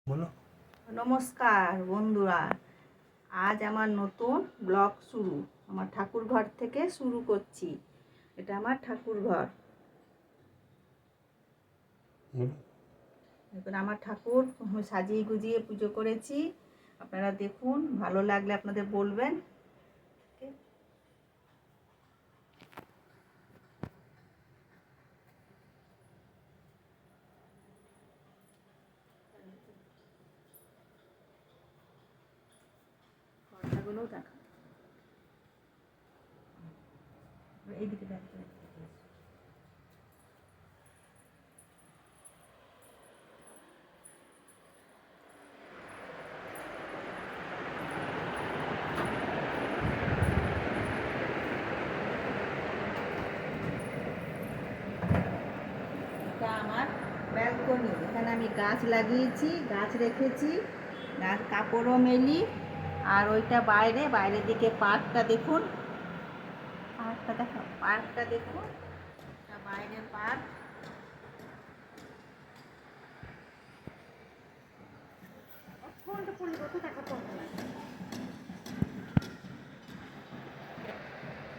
বলো। নমস্কার বন্ধুরা, আজ আমার নতুন ব্লগ শুরু। আমার ঠাকুর ঘর থেকে শুরু করছি। এটা আমার ঠাকুর ঘর। দেখুন আমার ঠাকুর সাজিয়ে গুজিয়ে পুজো করেছি। আপনারা দেখুন, ভালো লাগলে আপনাদের বলবেন। ঘরটাগুলোও দেখা, এইদিকে দেখতে আমার ব্যালকনি। এখানে আমি গাছ লাগিয়েছি, গাছ রেখেছি, গাছ কাপড়ও মেলি। আর ওইটা বাইরের দিকে পার্কটা দেখুন, পার্কটা দেখুন, এটা বাইরের পার্ক।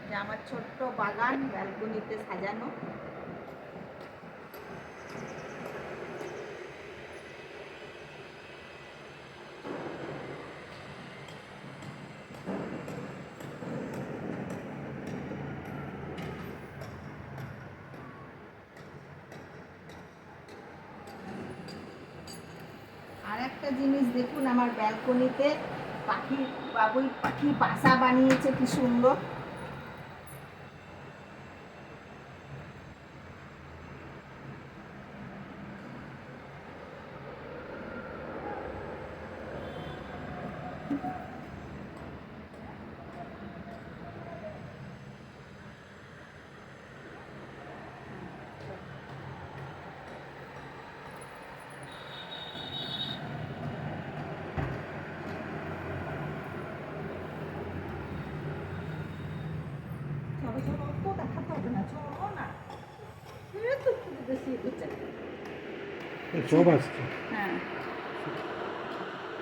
এটা আমার ছোট্ট বাগান, ব্যালকনিতে সাজানো। আর একটা জিনিস দেখুন, আমার ব্যালকনিতে বাবুই পাখি বাসা বানিয়েছে, কি সুন্দর। চলো চলো, তো দেখাতে হবে না, চলো না। সব আসছে।